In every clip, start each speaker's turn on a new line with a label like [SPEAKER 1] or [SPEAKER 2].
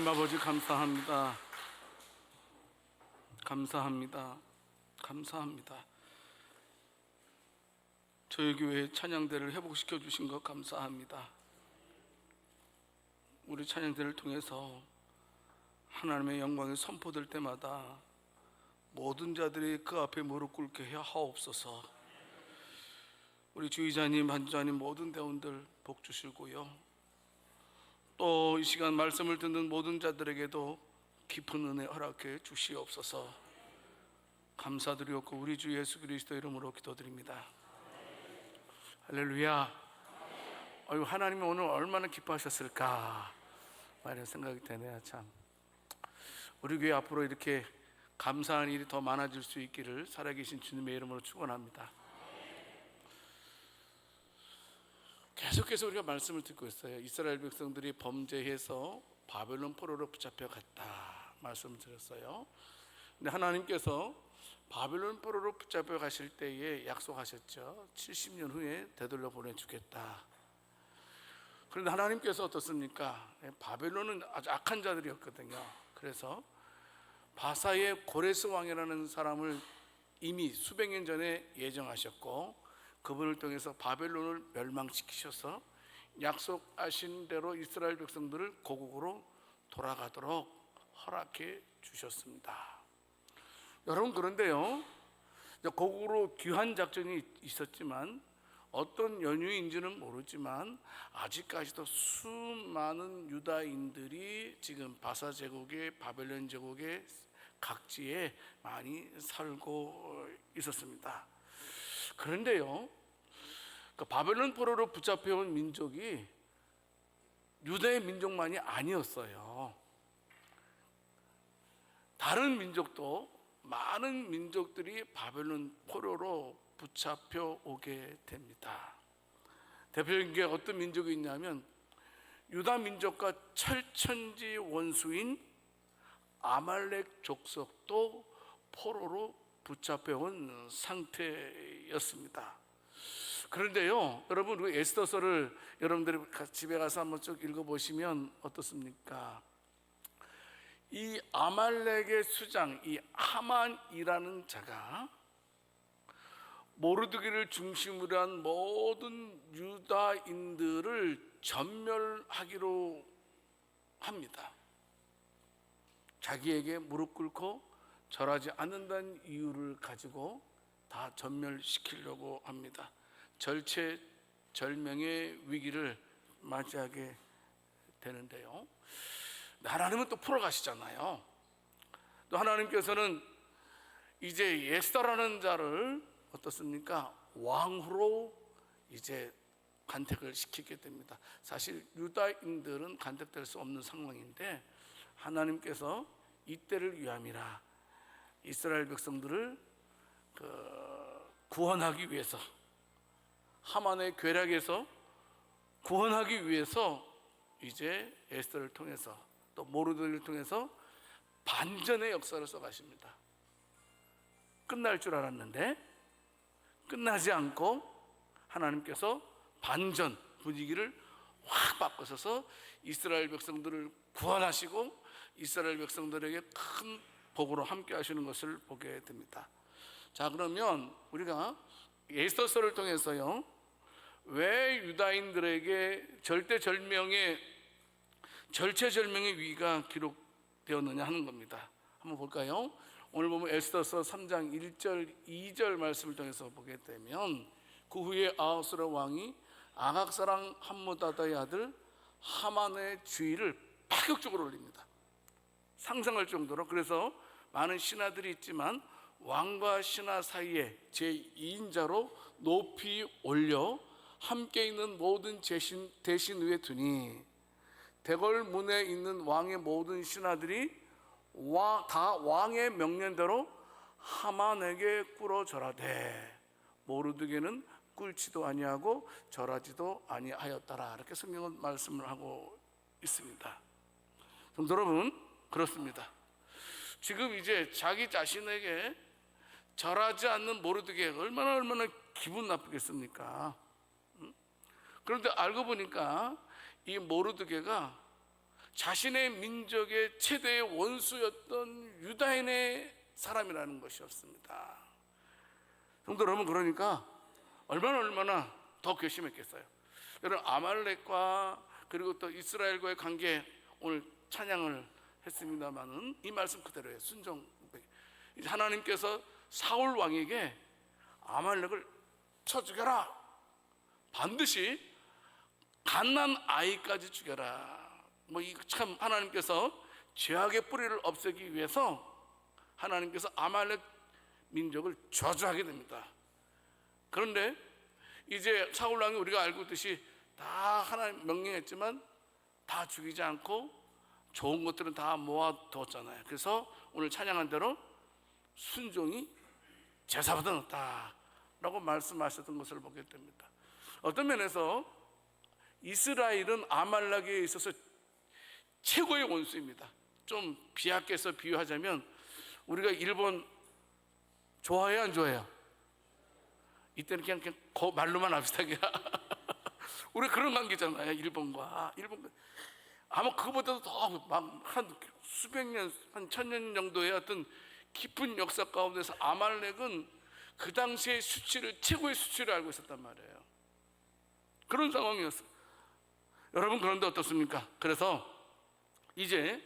[SPEAKER 1] 하나님 아버지 감사합니다. 감사합니다. 감사합니다. 저희 교회 찬양대를 회복시켜 주신 것 감사합니다. 우리 찬양대를 통해서 하나님의 영광이 선포될 때마다 모든 자들이 그 앞에 무릎 꿇게 하옵소서. 우리 주의자님, 반주자님, 모든 대원들 복 주시고요, 또 이 시간 말씀을 듣는 모든 자들에게도 깊은 은혜 허락해 주시옵소서. 감사드리옵고 우리 주 예수 그리스도 이름으로 기도드립니다. 할렐루야. 하나님이 오늘 얼마나 기뻐하셨을까 이런 생각이 되네요. 참, 우리 교회 앞으로 이렇게 감사한 일이 더 많아질 수 있기를 살아계신 주님의 이름으로 축원합니다. 계속해서 우리가 말씀을 듣고 있어요. 이스라엘 백성들이 범죄해서 바벨론 포로로 붙잡혀 갔다 말씀을 드렸어요. 근데 하나님께서 바벨론 포로로 붙잡혀 가실 때에 약속하셨죠. 70년 후에 되돌려 보내주겠다. 그런데 하나님께서 어떻습니까? 바벨론은 아주 악한 자들이었거든요. 그래서 바사의 고레스 왕이라는 사람을 이미 수백 년 전에 예정하셨고, 그분을 통해서 바벨론을 멸망시키셔서 약속하신 대로 이스라엘 백성들을 고국으로 돌아가도록 허락해 주셨습니다. 여러분, 그런데요, 고국으로 귀환 작전이 있었지만 어떤 연유인지는 모르지만 아직까지도 수많은 유다인들이 지금 바사 제국의 바벨론 제국의 각지에 많이 살고 있었습니다. 그런데요, 그 바벨론 포로로 붙잡혀온 민족이 유다의 민족만이 아니었어요. 다른 민족도, 많은 민족들이 바벨론 포로로 붙잡혀 오게 됩니다. 대표적인 게 어떤 민족이 있냐면 유다 민족과 철천지 원수인 아말렉 족속도 포로로 붙잡혀온 상태였습니다. 그런데요, 여러분, 그 에스더서를 여러분들이 집에 가서 한번 쭉 읽어보시면 어떻습니까? 이 아말렉의 수장, 이 하만이라는 자가 모르드기를 중심으로 한 모든 유다인들을 전멸하기로 합니다. 자기에게 무릎 꿇고 절하지 않는다는 이유를 가지고 다 전멸시키려고 합니다. 절체절명의 위기를 맞이하게 되는데요, 하나님은 또 풀어가시잖아요. 또 하나님께서는 이제 에스더라는 자를 어떻습니까? 왕후로 이제 간택을 시키게 됩니다. 사실 유다인들은 간택될 수 없는 상황인데 하나님께서 이때를 위함이라 이스라엘 백성들을 구원하기 위해서, 하만의 괴락에서 구원하기 위해서 이제 에스더를 통해서 또 모르드기를 통해서 반전의 역사를 써가십니다. 끝날 줄 알았는데 끝나지 않고 하나님께서 반전 분위기를 확 바꾸셔서 이스라엘 백성들을 구원하시고 이스라엘 백성들에게 큰 복으로 함께 하시는 것을 보게 됩니다. 자, 그러면 우리가 에스더서를 통해서요, 왜 유다인들에게 절체절명의 위기가 기록되었느냐 하는 겁니다. 한번 볼까요? 오늘 보면 에스더서 3장 1절 2절 말씀을 통해서 보게 되면, 그 후에 아하스라 왕이 아각 사람 함므다다의 아들 하만의 주의를 파격적으로 올립니다. 상상할 정도로. 그래서 많은 신하들이 있지만 왕과 신하 사이에 제2인자로 높이 올려 함께 있는 모든 대신 위에 두니, 대궐 문에 있는 왕의 모든 신하들이 다 왕의 명령대로 하만에게 꿇어 절하되 모르드게는 꿇지도 아니하고 절하지도 아니하였더라. 이렇게 성경은 말씀을 하고 있습니다. 그럼 여러분, 그렇습니다. 지금 이제 자기 자신에게 절하지 않는 모르드게 얼마나 기분 나쁘겠습니까? 그런데 알고 보니까 이 모르드게가 자신의 민족의 최대의 원수였던 유다인의 사람이라는 것이었습니다. 성도 여러분, 그러니까 얼마나 더 괘씸했겠어요. 여러분, 아말렉과 그리고 또 이스라엘과의 관계, 오늘 찬양을 했습니다마는 이 말씀 그대로예요. 순종. 이제 하나님께서 사울 왕에게 아말렉을 쳐 죽여라, 반드시 갓난 아이까지 죽여라. 뭐 이 참 하나님께서 죄악의 뿌리를 없애기 위해서 하나님께서 아말렉 민족을 저주하게 됩니다. 그런데 이제 사울 왕이 우리가 알고 있듯이 다 하나님 명령했지만 다 죽이지 않고 좋은 것들은 다 모아두었잖아요. 그래서 오늘 찬양한 대로 순종이 제사보다 낫다라고 말씀하셨던 것을 보게 됩니다. 어떤 면에서 이스라엘은 아말렉에 있어서 최고의 원수입니다. 좀 비약해서 비유하자면 우리가 일본 좋아해요, 안 좋아해요? 이때는 그냥 말로만 합시다. 우리 그런 관계잖아요. 일본과 아마 그거보다도 더 한 수백 년, 한 1000년 정도의 어떤 깊은 역사 가운데서 아말렉은 그 당시의 최고의 수치를 알고 있었단 말이에요. 그런 상황이었어요. 여러분, 그런데 어떻습니까? 그래서 이제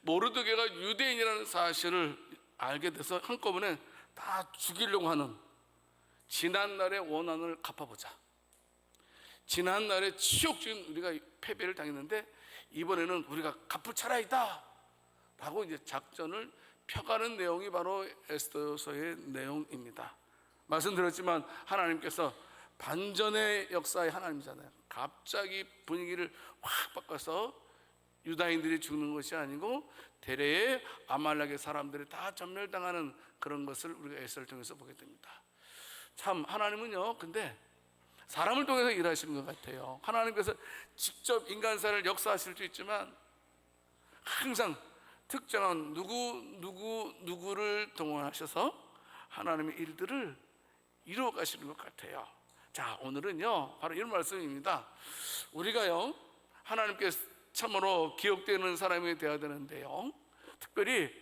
[SPEAKER 1] 모르드게가 유대인이라는 사실을 알게 돼서 한꺼번에 다 죽이려고 하는, 지난날의 원한을 갚아보자. 지난날의 치욕적인 우리가 패배를 당했는데 이번에는 우리가 갚을 차례이다 라고 이제 작전을 펴가는 내용이 바로 에스더서의 내용입니다. 말씀드렸지만 하나님께서 반전의 역사의 하나님이잖아요. 갑자기 분위기를 확 바꿔서 유다인들이 죽는 것이 아니고 대래의 아말렉의 사람들이 다 전멸당하는 그런 것을 우리가 에스더를 통해서 보게 됩니다. 참 하나님은요, 근데 사람을 통해서 일하시는 것 같아요. 하나님께서 직접 인간사를 역사하실 수 있지만 항상 특정한 누구를 동원하셔서 하나님의 일들을 이루어 가시는 것 같아요. 자, 오늘은요 바로 이런 말씀입니다. 우리가요 하나님께 참으로 기억되는 사람이 되어야 되는데요, 특별히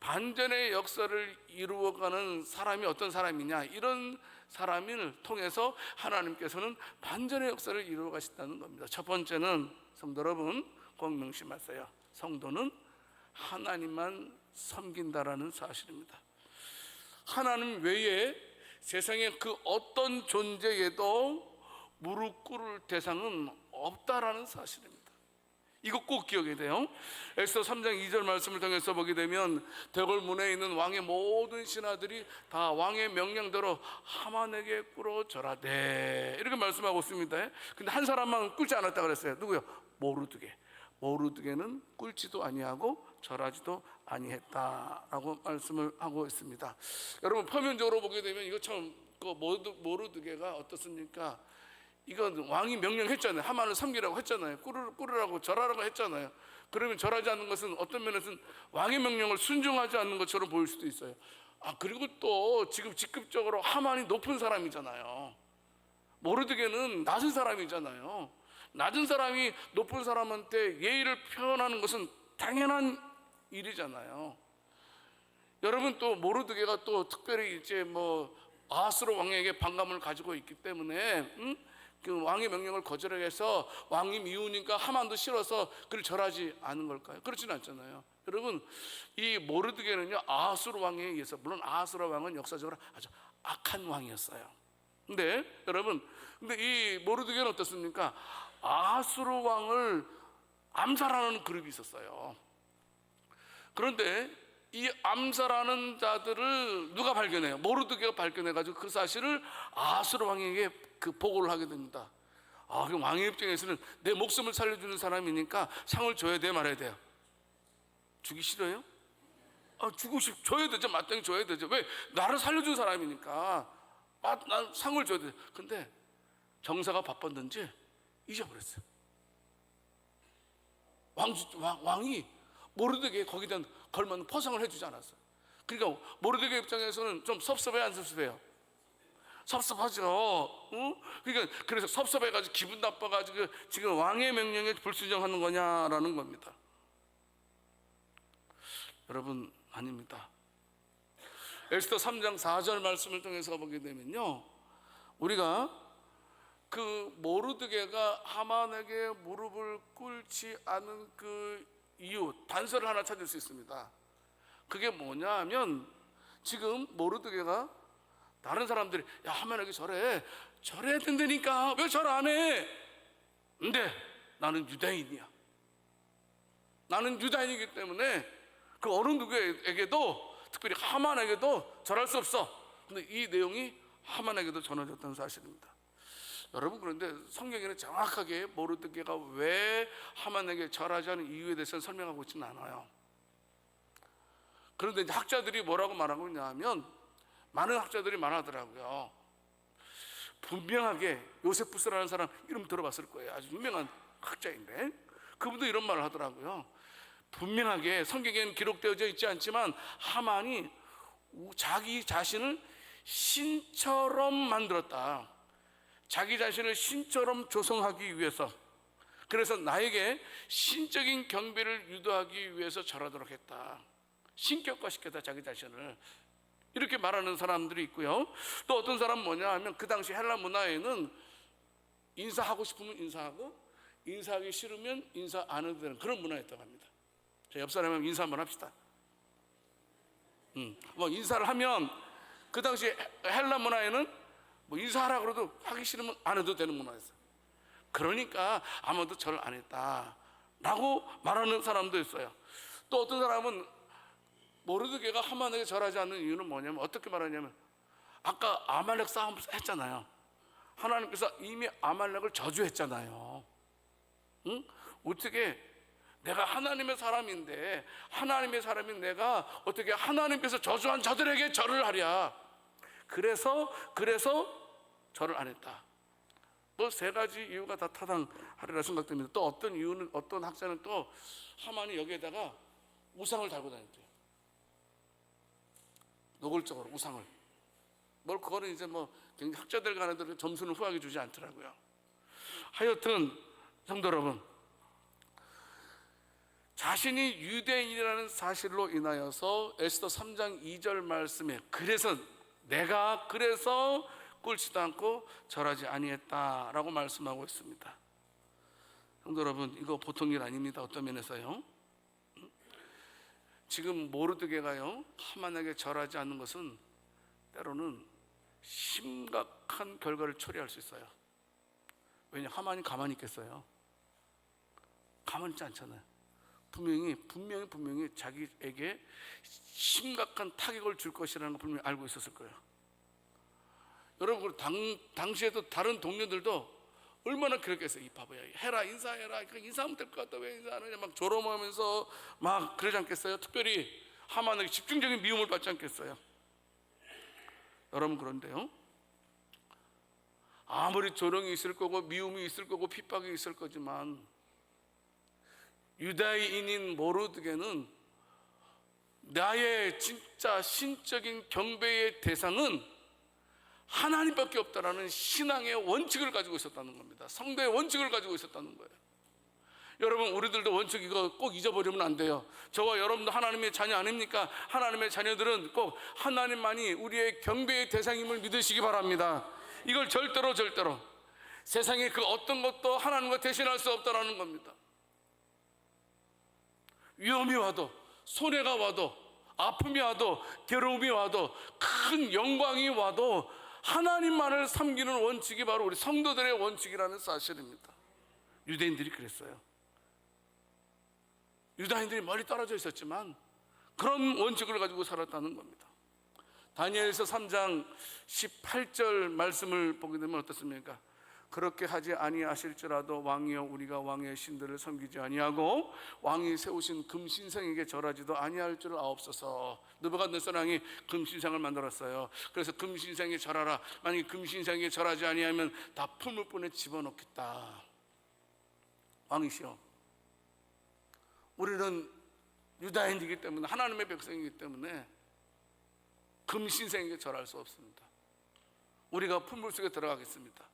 [SPEAKER 1] 반전의 역사를 이루어가는 사람이 어떤 사람이냐, 이런 사람을 통해서 하나님께서는 반전의 역사를 이루어 가신다는 겁니다. 첫 번째는 성도 여러분 꼭 명심하세요. 성도는 하나님만 섬긴다라는 사실입니다. 하나님 외에 세상에 그 어떤 존재에도 무릎 꿇을 대상은 없다라는 사실입니다. 이거 꼭 기억해야 돼요. 에스더 3장 2절 말씀을 통해서 보게 되면 대궐문에 있는 왕의 모든 신하들이 다 왕의 명령대로 하만에게 꿇어 절하되, 이렇게 말씀하고 있습니다. 근데 한 사람만 꿇지 않았다 그랬어요. 누구요? 모르드게는 꿇지도 아니하고 절하지도 아니했다라고 말씀을 하고 있습니다. 여러분, 표면적으로 보게 되면 이거 참 모르드게가 어떻습니까? 이건 왕이 명령했잖아요. 하만을 섬기라고 했잖아요. 꿇으라고 절하라고 했잖아요. 그러면 절하지 않는 것은 어떤 면에서는 왕의 명령을 순종하지 않는 것처럼 보일 수도 있어요. 그리고 또 지금 직급적으로 하만이 높은 사람이잖아요. 모르드게는 낮은 사람이잖아요. 낮은 사람이 높은 사람한테 예의를 표현하는 것은 당연한 일이잖아요. 여러분, 또 모르드게가 또 특별히 이제 아하스로 왕에게 반감을 가지고 있기 때문에 그 왕의 명령을 거절해서 왕이 미우니까 하만도 싫어서 그를 절하지 않은 걸까요? 그렇지는 않잖아요. 여러분, 이 모르드게는요 아하스로 왕에 의해서, 물론 아하스로 왕은 역사적으로 아주 악한 왕이었어요. 근데 여러분, 이 모르드게는 어떻습니까? 아하스로 왕을 암살하는 그룹이 있었어요. 그런데 이 암살하는 자들을 누가 발견해요? 모르드게가 발견해가지고 그 사실을 아하스로 왕에게 그 보고를 하게 됩니다. 그럼 왕의 입장에서는 내 목숨을 살려주는 사람이니까 상을 줘야 돼, 말아야 돼요? 주기 싫어요? 줘야 되죠. 마땅히 줘야 되죠. 왜? 나를 살려준 사람이니까 난 상을 줘야 돼. 근데 정사가 바빴는지 잊어버렸어요. 왕이 모르드게에 거기다 걸맞는 포상을 해주지 않았어요. 그러니까 모르드게 입장에서는 좀 섭섭해요, 안 섭섭해요? 섭섭하죠. 그래서 섭섭해가지고 기분 나빠가지고 지금 왕의 명령에 불순종하는 거냐라는 겁니다. 여러분, 아닙니다. 에스더 3장 4절 말씀을 통해서 보게 되면요, 우리가 그 모르드게가 하만에게 무릎을 꿇지 않은 그 이유, 단서를 하나 찾을 수 있습니다. 그게 뭐냐 하면, 지금 모르드게가 다른 사람들이 야, 하만에게 절해야 된다니까 왜 절 안 해? 근데 나는 유다인이야. 나는 유다인이기 때문에 그 어느 누구에게도, 특별히 하만에게도 절할 수 없어. 근데 이 내용이 하만에게도 전해졌다는 사실입니다. 여러분, 그런데 성경에는 정확하게 모르드게가 왜 하만에게 절하지 않은 이유에 대해서 설명하고 있지는 않아요. 그런데 이제 학자들이 뭐라고 말하고 있냐 하면, 많은 학자들이 말하더라고요. 분명하게 요세푸스라는 사람 이름 들어봤을 거예요. 아주 유명한 학자인데 그분도 이런 말을 하더라고요. 분명하게 성경에는 기록되어져 있지 않지만 하만이 자기 자신을 신처럼 만들었다. 자기 자신을 신처럼 조성하기 위해서, 그래서 나에게 신적인 경배를 유도하기 위해서 절하도록 했다. 신격화시켰다, 자기 자신을. 이렇게 말하는 사람들이 있고요. 또 어떤 사람은 뭐냐 하면, 그 당시 헬라 문화에는 인사하고 싶으면 인사하고, 인사하기 싫으면 인사 안 해도 되는 그런 문화였다고 합니다. 옆 사람이랑 인사 한번 합시다. 뭐 인사를 하면, 그 당시 헬라 문화에는 뭐 인사하라 그래도 하기 싫으면 안 해도 되는 문화였어요. 그러니까 아무도 절을 안 했다라고 말하는 사람도 있어요. 또 어떤 사람은 모르드게가 하만에게 절하지 않는 이유는 뭐냐면, 어떻게 말하냐면, 아까 아말렉 싸움 했잖아요. 하나님께서 이미 아말렉을 저주했잖아요. 응? 어떻게 내가 하나님의 사람인데, 하나님의 사람인 내가 어떻게 하나님께서 저주한 자들에게 절을 하랴. 그래서 절을 안 했다. 뭐 세 가지 이유가 다 타당하리라 생각됩니다. 또 어떤 이유는, 어떤 학자는 또 하만이 여기에다가 우상을 달고 다녔대요. 노골적으로 우상을. 그거는 이제 뭐 굉장히 학자들 간에도 점수는 후하게 주지 않더라고요. 하여튼 성도 여러분, 자신이 유대인이라는 사실로 인하여서 에스더 3장 2절 말씀에 내가 그래서 꿇지도 않고 절하지 아니했다라고 말씀하고 있습니다. 성도 여러분, 이거 보통 일 아닙니다. 어떤 면에서요. 지금 모르드게가요, 하만에게 절하지 않는 것은 때로는 심각한 결과를 초래할 수 있어요. 왜냐, 하만이 가만히 있겠어요? 가만히 있지 않잖아요. 분명히 자기에게 심각한 타격을 줄 것이라는 걸 분명히 알고 있었을 거예요. 여러분, 당시에도 다른 동료들도 얼마나 그랬겠어요. 이 바보야, 해라, 인사해라. 인사하면 될 것 같다, 왜 인사 안 하냐, 막 조롱하면서 막 그러지 않겠어요? 특별히 하만에게 집중적인 미움을 받지 않겠어요? 여러분, 그런데요, 아무리 조롱이 있을 거고 미움이 있을 거고 핍박이 있을 거지만, 유다인인 모르드게는 나의 진짜 신적인 경배의 대상은 하나님밖에 없다라는 신앙의 원칙을 가지고 있었다는 겁니다. 성도의 원칙을 가지고 있었다는 거예요. 여러분, 우리들도 원칙 이거 꼭 잊어버리면 안 돼요. 저와 여러분도 하나님의 자녀 아닙니까? 하나님의 자녀들은 꼭 하나님만이 우리의 경배의 대상임을 믿으시기 바랍니다. 이걸 절대로 세상에 그 어떤 것도 하나님과 대신할 수 없다라는 겁니다. 위험이 와도, 손해가 와도, 아픔이 와도, 괴로움이 와도, 큰 영광이 와도 하나님만을 섬기는 원칙이 바로 우리 성도들의 원칙이라는 사실입니다. 유대인들이 그랬어요. 유다인들이 멀리 떨어져 있었지만 그런 원칙을 가지고 살았다는 겁니다. 다니엘서 3장 18절 말씀을 보게 되면 어떻습니까? 그렇게 하지 아니하실지라도 왕이여, 우리가 왕의 신들을 섬기지 아니하고 왕이 세우신 금신상에게 절하지도 아니할 줄 아옵소서. 느부갓네살왕이 금신상을 만들었어요. 그래서 금신상에 절하라. 만약에 금신상에 절하지 아니하면 다 풀무불에 집어넣겠다. 왕이시여, 우리는 유다인이기 때문에, 하나님의 백성이기 때문에 금신상에게 절할 수 없습니다. 우리가 풀물 속에 들어가겠습니다.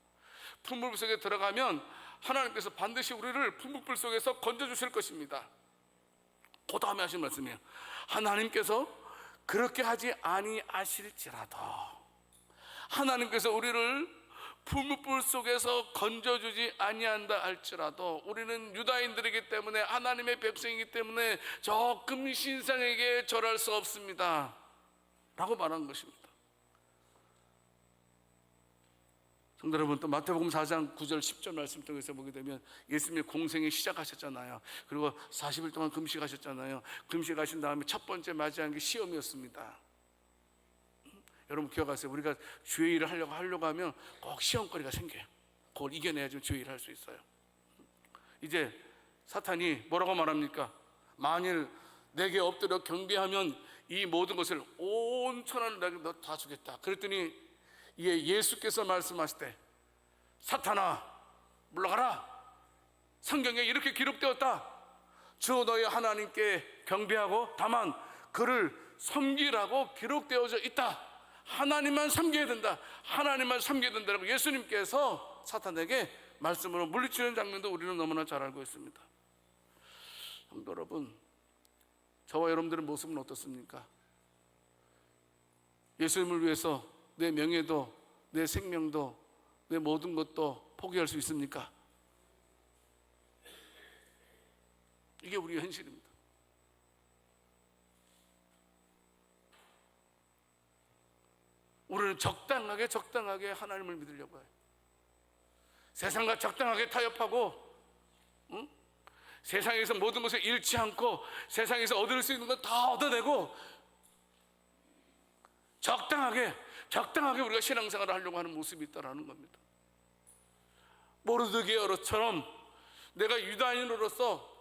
[SPEAKER 1] 풀물 속에 들어가면 하나님께서 반드시 우리를 풀무불 속에서 건져주실 것입니다. 그 다음에 하신 말씀이에요. 하나님께서 그렇게 하지 아니하실지라도, 하나님께서 우리를 풀무불 속에서 건져주지 아니한다 할지라도 우리는 유다인들이기 때문에, 하나님의 백성이기 때문에 저 금신상에게 절할 수 없습니다 라고 말한 것입니다. 성도 여러분, 또 마태복음 4장 9절 10절 말씀 통해서 보게 되면 예수님이 공생이 시작하셨잖아요. 그리고 40일 동안 금식하셨잖아요. 금식하신 다음에 첫 번째 맞이한 게 시험이었습니다. 여러분 기억하세요. 우리가 주의 일을 하려고 하면 꼭 시험거리가 생겨요. 그걸 이겨내야지 주의 일을 할 수 있어요. 이제 사탄이 뭐라고 말합니까? 만일 내게 엎드려 경배하면 이 모든 것을 온 천하를 내게 너 다 주겠다. 그랬더니 이에 예수께서 말씀하실 때, 사탄아 물러가라. 성경에 이렇게 기록되었다. 주 너희 하나님께 경배하고 다만 그를 섬기라고 기록되어져 있다. 하나님만 섬겨야 된다. 하나님만 섬겨야 된다고 예수님께서 사탄에게 말씀으로 물리치는 장면도 우리는 너무나 잘 알고 있습니다. 성도 여러분, 저와 여러분들의 모습은 어떻습니까? 예수님을 위해서 내 명예도, 내 생명도, 내 모든 것도 포기할 수 있습니까? 이게 우리의 현실입니다. 우리는 적당하게 하나님을 믿으려고 해요. 세상과 적당하게 타협하고, 세상에서 모든 것을 잃지 않고 세상에서 얻을 수 있는 건 다 얻어내고 적당하게 우리가 신앙생활을 하려고 하는 모습이 있다는 겁니다. 모르드게어처럼 내가 유다인으로서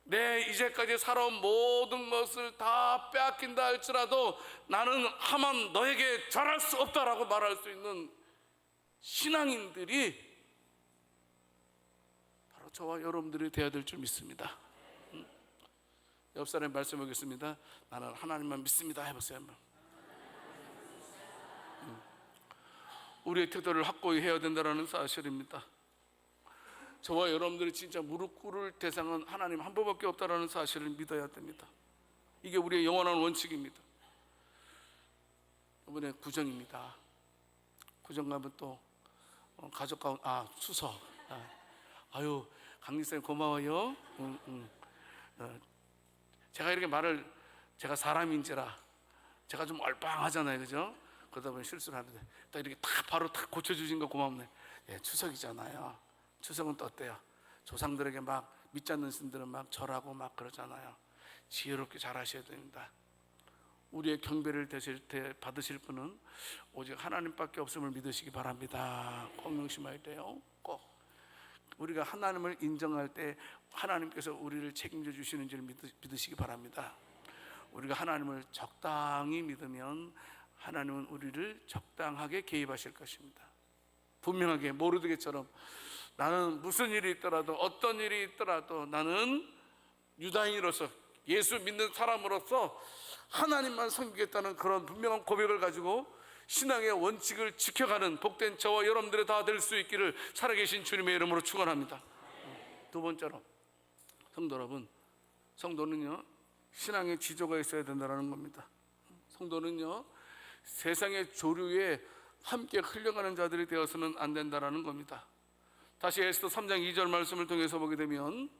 [SPEAKER 1] 내 이제까지 살아온 모든 것을 다 빼앗긴다 할지라도 나는 하만 너에게 절할 수 없다라고 말할 수 있는 신앙인들이 바로 저와 여러분들이 되어야 될 줄 믿습니다. 옆 사람에 말씀하겠습니다. 나는 하나님만 믿습니다 해보세요. 우리의 태도를 확고히 해야 된다는 사실입니다. 저와 여러분들이 진짜 무릎 꿇을 대상은 하나님 한 분밖에 없다는 사실을 믿어야 됩니다. 이게 우리의 영원한 원칙입니다. 이번에 구정입니다. 구정 가면 또 가족 가운 추석. 아유 강리쌤 고마워요. 제가 이렇게 말을, 제가 사람인지라 제가 좀 얼빵하잖아요, 그죠? 그러다 보니 실수를 하는데 딱 이렇게 바로 고쳐주신 거 고맙네. 예, 추석이잖아요. 추석은 또 어때요? 조상들에게 막 믿지 않는 신들은 막 절하고 막 그러잖아요. 지혜롭게 잘 하셔야 됩니다. 우리의 경배를 받으실 분은 오직 하나님밖에 없음을 믿으시기 바랍니다. 꼭 명심해야 돼요. 꼭 우리가 하나님을 인정할 때 하나님께서 우리를 책임져 주시는 줄 믿으시기 바랍니다. 우리가 하나님을 적당히 믿으면 하나님은 우리를 적당하게 개입하실 것입니다. 분명하게 모르드게처럼 나는 무슨 일이 있더라도, 어떤 일이 있더라도 나는 유다인으로서, 예수 믿는 사람으로서 하나님만 섬기겠다는 그런 분명한 고백을 가지고 신앙의 원칙을 지켜가는 복된 저와 여러분들이 다 될 수 있기를 살아계신 주님의 이름으로 축원합니다. 두 번째로, 성도 여러분, 성도는요 신앙의 지조가 있어야 된다는 겁니다. 성도는요 세상의 조류에 함께 흘러가는 자들이 되어서는 안 된다는 겁니다. 다시 에스더 3장 2절 말씀을 통해서 보게 되면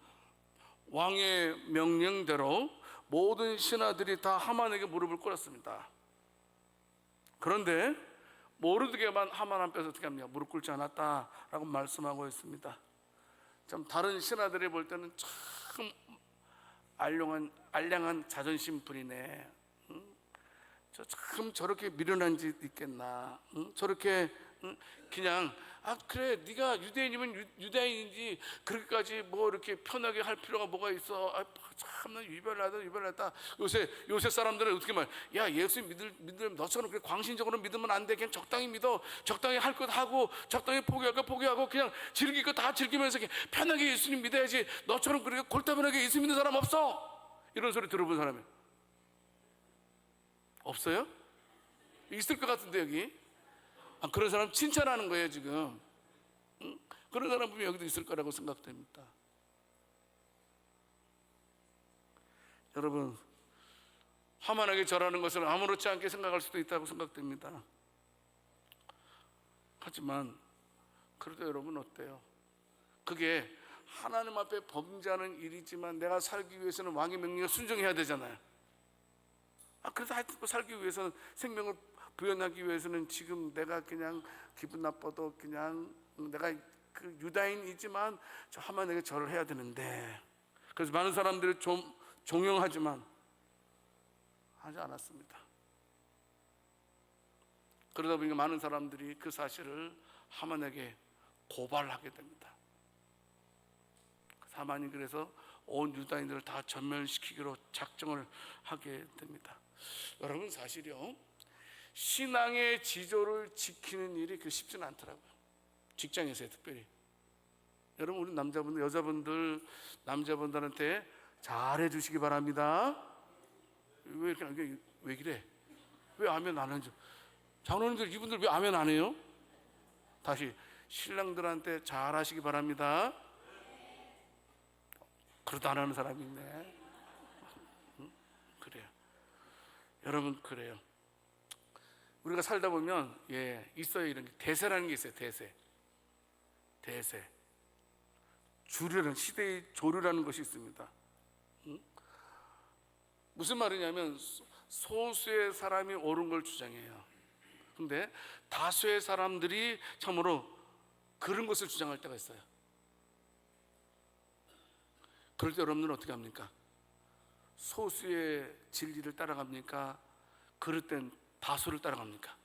[SPEAKER 1] 왕의 명령대로 모든 신하들이 다 하만에게 무릎을 꿇었습니다. 그런데 모르드게만 하만 앞에서 어떻게 합니까? 무릎 꿇지 않았다라고 말씀하고 있습니다. 참 다른 신하들이 볼 때는 참 알량한 자존심 분이네. 참 저렇게 미련한 짓 있겠나. 저렇게 그냥 그래 네가 유대인이면 유대인인지 그렇게까지 뭐 이렇게 편하게 할 필요가 뭐가 있어. 참나 유별나다. 요새 사람들은 어떻게 말? 야 예수 믿으면 너처럼 그렇게 광신적으로 믿으면 안 돼. 그냥 적당히 믿어. 적당히 할 것 하고 적당히 포기할 거 포기하고 그냥 즐길 거 다 즐기면서 그냥 편하게 예수님 믿어야지. 너처럼 그렇게 골타분하게 예수 믿는 사람 없어. 이런 소리 들어본 사람이 없어요? 있을 것 같은데 여기. 그런 사람 칭찬하는 거예요 지금. 그런 사람 보면 여기도 있을 거라고 생각됩니다. 여러분, 하만에게 절하는 것을 아무렇지 않게 생각할 수도 있다고 생각됩니다. 하지만 그래도 여러분 어때요? 그게 하나님 앞에 범죄하는 일이지만 내가 살기 위해서는 왕의 명령에 순종해야 되잖아요. 그래서 하여튼 살기 위해서는, 생명을 부연하기 위해서는 지금 내가 그냥 기분 나빠도 그냥 내가 그 유다인이지만 저 하만에게 절을 해야 되는데, 그래서 많은 사람들이 좀 종용하지만 하지 않았습니다. 그러다 보니까 많은 사람들이 그 사실을 하만에게 고발하게 됩니다. 하만이 그래서 온 유다인들을 다 전멸시키기로 작정을 하게 됩니다. 여러분, 사실요, 신앙의 지조를 지키는 일이 그 쉽지는 않더라고요. 직장에서요, 특별히. 여러분, 우리 남자분들, 여자분들, 남자분들한테 잘해 주시기 바랍니다. 왜 이렇게, 왜 그래? 왜 아멘 안 하죠? 장로님들, 이분들 왜 아멘 안 해요? 다시, 신랑들한테 잘하시기 바랍니다. 그래도 안 하는 사람이 있네. 그래요. 여러분, 그래요. 우리가 살다 보면 있어요. 이런 게 대세라는 게 있어요. 대세. 주류라는, 시대의 조류라는 것이 있습니다. 무슨 말이냐면 소수의 사람이 옳은 걸 주장해요. 근데 다수의 사람들이 참으로 그런 것을 주장할 때가 있어요. 그럴 때 여러분들은 어떻게 합니까? 소수의 진리를 따라갑니까? 그럴 땐 다수를 따라갑니까?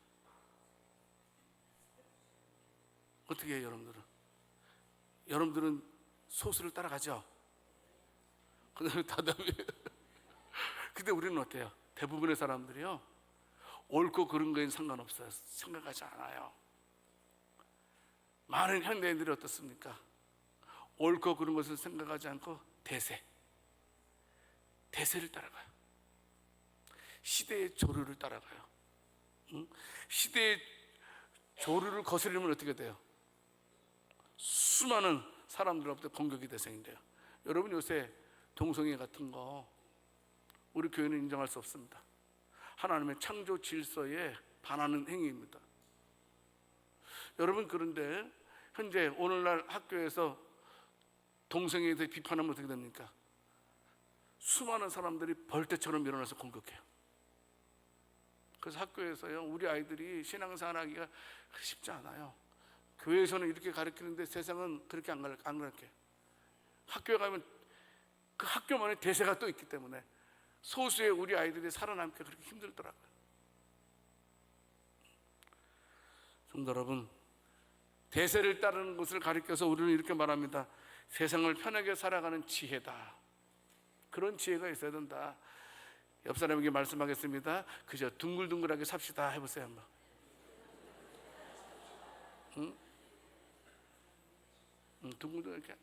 [SPEAKER 1] 어떻게 해요, 여러분들은? 여러분들은 소수를 따라가죠? 근데 우리는 어때요? 대부분의 사람들이요, 옳고 그른 거에는 상관없어요. 생각하지 않아요. 많은 현대인들이 어떻습니까? 옳고 그른 것을 생각하지 않고 대세를 따라가요. 시대의 조류를 따라가요. 시대의 조류를 거스르면 어떻게 돼요? 수많은 사람들로부터 공격의 대상인데요. 여러분, 요새 동성애 같은 거 우리 교회는 인정할 수 없습니다. 하나님의 창조 질서에 반하는 행위입니다. 여러분, 그런데 현재 오늘날 학교에서 동성애에 대해 비판하면 어떻게 됩니까? 수많은 사람들이 벌떼처럼 일어나서 공격해요. 그래서 학교에서요, 우리 아이들이 신앙생활하기가 쉽지 않아요. 교회에서는 이렇게 가르치는데 세상은 그렇게 안 가르쳐요. 학교에 가면 그 학교만의 대세가 또 있기 때문에 소수의 우리 아이들이 살아남기가 그렇게 힘들더라고요. 성도 여러분, 대세를 따르는 것을 가리켜서 우리는 이렇게 말합니다. 세상을 편하게 살아가는 지혜다. 그런 지혜가 있어야 된다. 옆 사람에게 말씀하겠습니다. 그저 둥글둥글하게 삽시다 해보세요 한번. 둥글둥글하게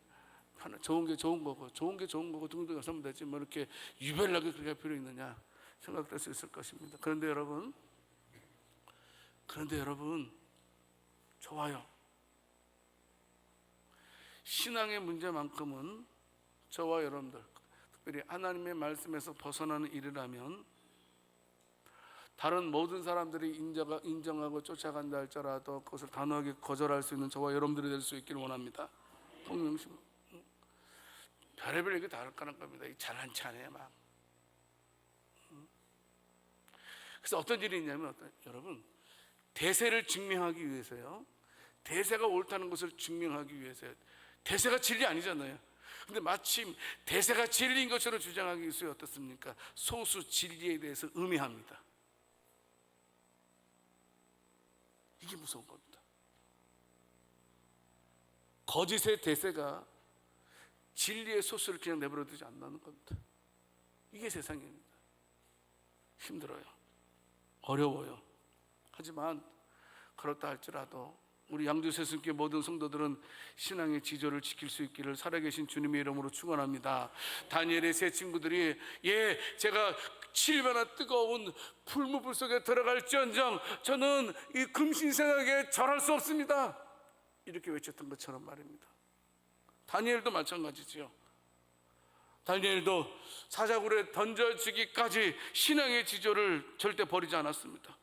[SPEAKER 1] 좋은 게 좋은 거고 둥글둥글 서면 되지 뭐 이렇게 유별나게 그렇게 할 필요 있느냐 생각될 수 있을 것입니다. 그런데 여러분 좋아요. 신앙의 문제만큼은 저와 여러분들, 특별히 하나님의 말씀에서 벗어나는 일이라면 다른 모든 사람들이 인정하고 쫓아간다 할지라도 그것을 단호하게 거절할 수 있는 저와 여러분들이 될 수 있기를 원합니다. 통명심 별의별 얘기 다 할까는 겁니다. 잘난 체하네 막. 그래서 어떤 일이 있냐면 여러분, 대세를 증명하기 위해서요, 대세가 옳다는 것을 증명하기 위해서요, 대세가 진리 아니잖아요. 근데 마침 대세가 진리인 것처럼 주장하기 위해서 어떻습니까? 소수 진리에 대해서 음해합니다. 이게 무서운 겁니다. 거짓의 대세가 진리의 소수를 그냥 내버려 두지 않는 겁니다. 이게 세상입니다. 힘들어요. 어려워요. 하지만 그렇다 할지라도 우리 양주세순교회 모든 성도들은 신앙의 지조를 지킬 수 있기를 살아계신 주님의 이름으로 축원합니다. 다니엘의 세 친구들이 제가 7배나 뜨거운 풀무불 속에 들어갈지언정 저는 이 금신생에게 절할 수 없습니다. 이렇게 외쳤던 것처럼 말입니다. 다니엘도 마찬가지지요. 다니엘도 사자굴에 던져지기까지 신앙의 지조를 절대 버리지 않았습니다.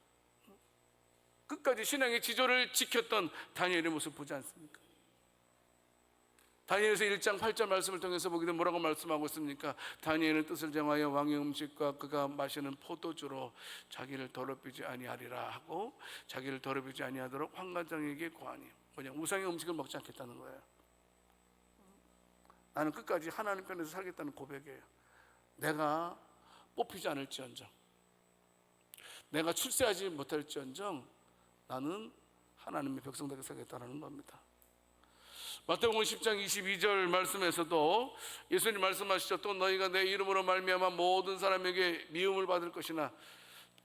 [SPEAKER 1] 끝까지 신앙의 지조를 지켰던 다니엘의 모습 보지 않습니까? 다니엘서 1장 8절 말씀을 통해서 보게 되면 뭐라고 말씀하고 있습니까? 다니엘은 뜻을 정하여 왕의 음식과 그가 마시는 포도주로 자기를 더럽히지 아니하리라 하고, 자기를 더럽히지 아니하도록 환관장에게 고하니, 뭐냐, 우상의 음식을 먹지 않겠다는 거예요. 나는 끝까지 하나님 편에서 살겠다는 고백이에요. 내가 뽑히지 않을지언정, 내가 출세하지 못할지언정 나는 하나님의 백성되게 살겠다는 겁니다. 마태복음 10장 22절 말씀에서도 예수님 말씀하시죠. 또 너희가 내 이름으로 말미암아 모든 사람에게 미움을 받을 것이나,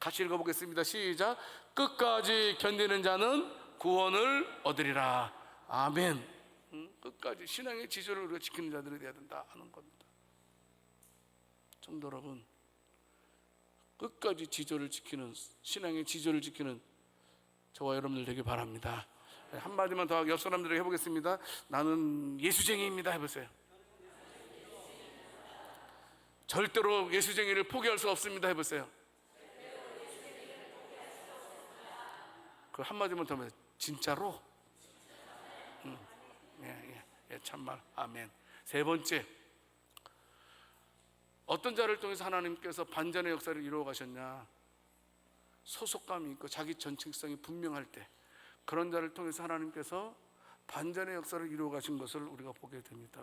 [SPEAKER 1] 같이 읽어보겠습니다. 시작. 끝까지 견디는 자는 구원을 얻으리라. 아멘. 끝까지 신앙의 지조를 우리가 지키는 자들이 되어야 된다 하는 겁니다. 성도 여러분, 끝까지 지조를 지키는, 신앙의 지조를 지키는 저와 여러분들 되길 바랍니다. 한마디만 더 옆 사람들에게 해보겠습니다. 나는 예수쟁이입니다 해보세요. 절대로 예수쟁이를 포기할 수 없습니다 해보세요. 그 한마디만 더 하면 진짜로? 참말. 아멘. 세 번째, 어떤 자를 통해서 하나님께서 반전의 역사를 이루어 가셨냐? 소속감이 있고 자기 전칙성이 분명할 때, 그런 자를 통해서 하나님께서 반전의 역사를 이루어 가신 것을 우리가 보게 됩니다.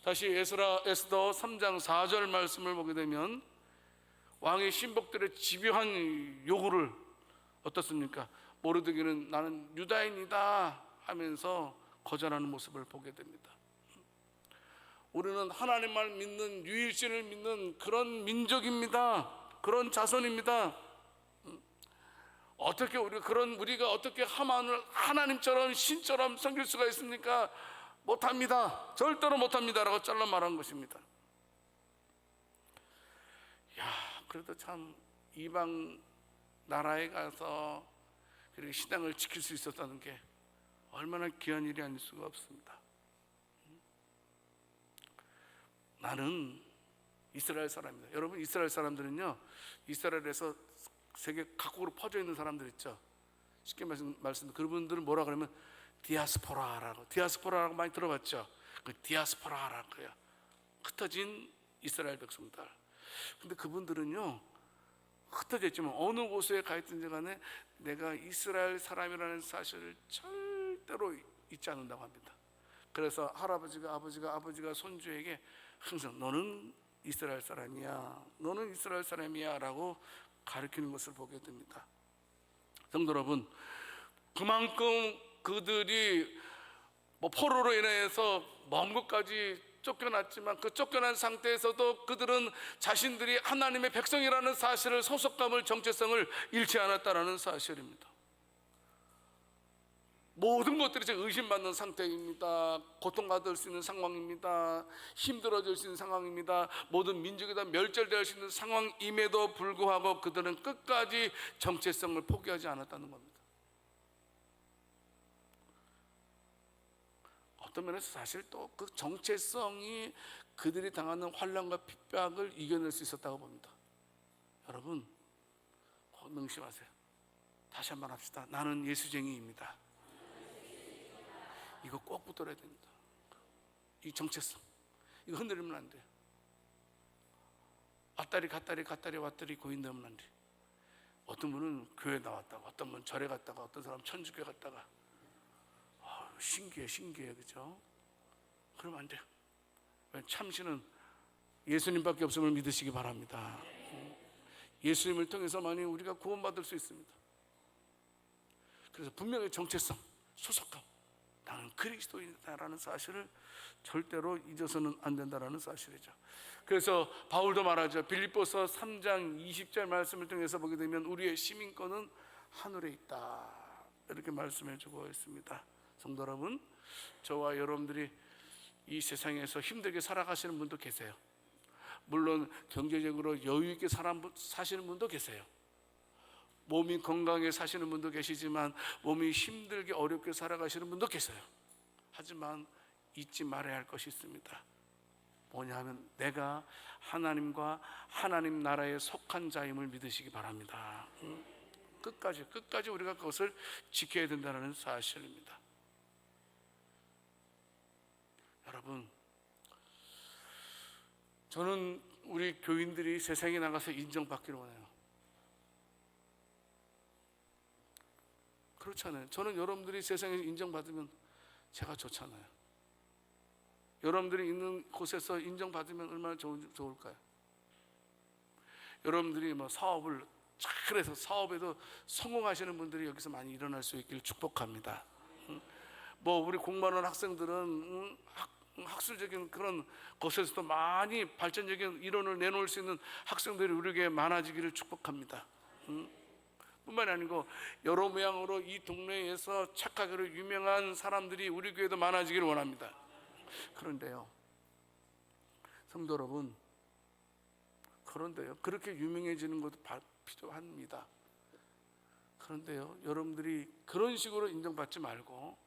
[SPEAKER 1] 다시 에스더 3장 4절 말씀을 보게 되면 왕의 신복들의 집요한 요구를 어떻습니까? 모르드게는 나는 유다인이다 하면서 거절하는 모습을 보게 됩니다. 우리는 하나님만 믿는, 유일신을 믿는 그런 민족입니다. 그런 자손입니다. 어떻게 우리가 어떻게 하만을 하나님처럼 신처럼 섬길 수가 있습니까? 못합니다. 절대로 못합니다라고 잘라 말한 것입니다. 그래도 참 이방 나라에 가서 그렇게 신앙을 지킬 수 있었다는 게 얼마나 귀한 일이 아닐 수가 없습니다. 나는 이스라엘 사람입니다. 여러분, 이스라엘 사람들은요, 이스라엘에서 세계 각국으로 퍼져 있는 사람들 있죠. 쉽게 말씀 그분들은 뭐라 그러면 디아스포라라고 많이 들어봤죠. 그 디아스포라라고요. 흩어진 이스라엘 백성들. 근데 그분들은요, 흩어져 있지만 어느 곳에 가 있든지 간에 내가 이스라엘 사람이라는 사실을 절대로 잊지 않는다고 합니다. 그래서 아버지가 손주에게 항상 너는 이스라엘 사람이야, 너는 이스라엘 사람이야 라고 가르치는 것을 보게 됩니다. 성도 여러분, 그만큼 그들이 포로로 인해서 먼 곳까지 쫓겨났지만 그 쫓겨난 상태에서도 그들은 자신들이 하나님의 백성이라는 사실을, 소속감을, 정체성을 잃지 않았다는 사실입니다. 모든 것들이 지금 의심받는 상태입니다. 고통받을 수 있는 상황입니다. 힘들어질 수 있는 상황입니다. 모든 민족이 다 멸절될 수 있는 상황임에도 불구하고 그들은 끝까지 정체성을 포기하지 않았다는 겁니다. 어떤 면에서 사실 또 그 정체성이 그들이 당하는 환난과 핍박을 이겨낼 수 있었다고 봅니다. 여러분, 명심하세요. 다시 한번 합시다. 나는 예수쟁이입니다. 이거 꼭 붙들어야 됩니다. 이 정체성, 이거 흔들리면 안 돼요. 앞다리 갔다리 왔다리 고인되면 안 돼요. 어떤 분은 교회 나왔다가, 어떤 분은 절에 갔다가, 어떤 사람은 천주교 갔다가, 신기해, 그죠? 그러면 안 돼요. 참신은 예수님밖에 없음을 믿으시기 바랍니다. 예수님을 통해서만이 우리가 구원받을 수 있습니다. 그래서 분명히 정체성, 소속감, 나는 그리스도인이다라는 사실을 절대로 잊어서는 안 된다라는 사실이죠. 그래서 바울도 말하죠. 빌립보서 3장 20절 말씀을 통해서 보게 되면 우리의 시민권은 하늘에 있다, 이렇게 말씀해 주고 있습니다. 성도 여러분, 저와 여러분들이 이 세상에서 힘들게 살아가시는 분도 계세요. 물론 경제적으로 여유 있게 사시는 분도 계세요. 몸이 건강하게 사시는 분도 계시지만 몸이 힘들게 어렵게 살아가시는 분도 계세요. 하지만 잊지 말아야 할 것이 있습니다. 뭐냐 하면 내가 하나님과 하나님 나라에 속한 자임을 믿으시기 바랍니다. 끝까지 우리가 그것을 지켜야 된다는 사실입니다. 여러분, 저는 우리 교인들이 세상에 나가서 인정받기를 원해요. 그렇잖아요. 저는 여러분들이 세상에서 인정받으면 제가 좋잖아요. 여러분들이 있는 곳에서 인정받으면 얼마나 좋을까요? 여러분들이 사업을 잘해서 사업에도 성공하시는 분들이 여기서 많이 일어날 수 있기를 축복합니다. 우리 공부하는 학생들은 학술적인 그런 것에서도 많이 발전적인 이론을 내놓을 수 있는 학생들이 우리에게 많아지기를 축복합니다. 뿐만이 아니고 여러 모양으로 이 동네에서 착하기로 유명한 사람들이 우리 교회도 많아지기를 원합니다. 그런데요, 성도 여러분, 그렇게 유명해지는 것도 필요합니다. 그런데요, 여러분들이 그런 식으로 인정받지 말고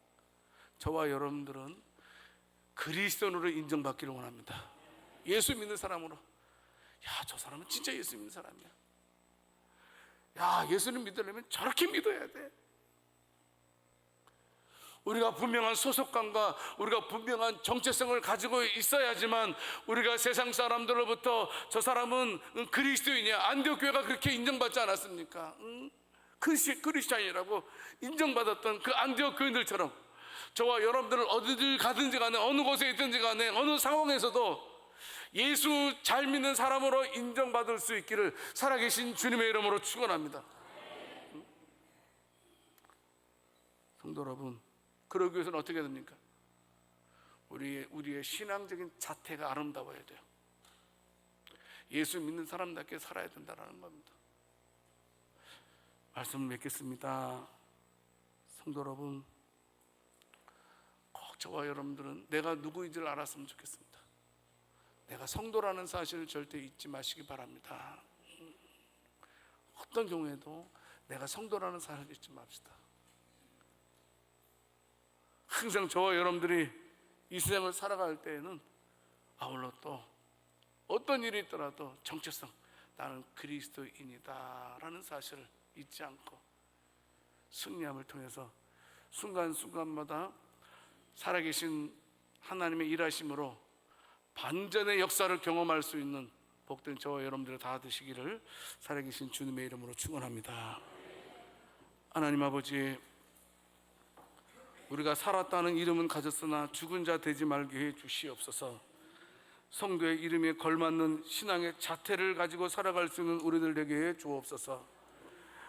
[SPEAKER 1] 저와 여러분들은 그리스도인으로 인정받기를 원합니다. 예수 믿는 사람으로, 저 사람은 진짜 예수 믿는 사람이야. 예수님 믿으려면 저렇게 믿어야 돼. 우리가 분명한 소속감과 우리가 분명한 정체성을 가지고 있어야지만 우리가 세상 사람들로부터 저 사람은 그리스도인이야, 안디옥 교회가 그렇게 인정받지 않았습니까? 크리스찬이라고 인정받았던 그 안디옥 교인들처럼 저와 여러분들은 어디를 가든지 간에 어느 곳에 있든지 간에 어느 상황에서도 예수 잘 믿는 사람으로 인정받을 수 있기를 살아계신 주님의 이름으로 축원합니다. 성도 여러분, 그러기 위해서는 어떻게 해야 됩니까? 우리의 신앙적인 자태가 아름다워야 돼요. 예수 믿는 사람답게 살아야 된다는 겁니다. 말씀을 맺겠습니다. 성도 여러분, 꼭 저와 여러분들은 내가 누구인지를 알았으면 좋겠습니다. 내가 성도라는 사실을 절대 잊지 마시기 바랍니다. 어떤 경우에도 내가 성도라는 사실을 잊지 맙시다. 항상 저와 여러분들이 이 세상을 살아갈 때에는 아울러 또 어떤 일이 있더라도 정체성, 나는 그리스도인이다 라는 사실을 잊지 않고 승리함을 통해서 순간순간마다 살아계신 하나님의 일하심으로 반전의 역사를 경험할 수 있는 복된 저와 여러분들 다 되시기를 살아계신 주님의 이름으로 축원합니다. 하나님 아버지, 우리가 살았다는 이름은 가졌으나 죽은 자 되지 말게 해 주시옵소서. 성도의 이름에 걸맞는 신앙의 자태를 가지고 살아갈 수 있는 우리들 되게 해 주옵소서.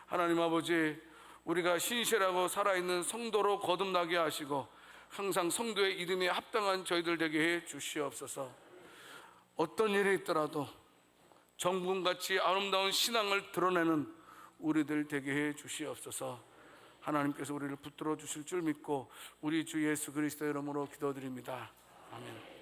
[SPEAKER 1] 하나님 아버지, 우리가 신실하고 살아있는 성도로 거듭나게 하시고 항상 성도의 이름에 합당한 저희들 되게 해 주시옵소서. 어떤 일이 있더라도 정금같이 아름다운 신앙을 드러내는 우리들 되게 해 주시옵소서. 하나님께서 우리를 붙들어 주실 줄 믿고 우리 주 예수 그리스도의 이름으로 기도드립니다. 아멘.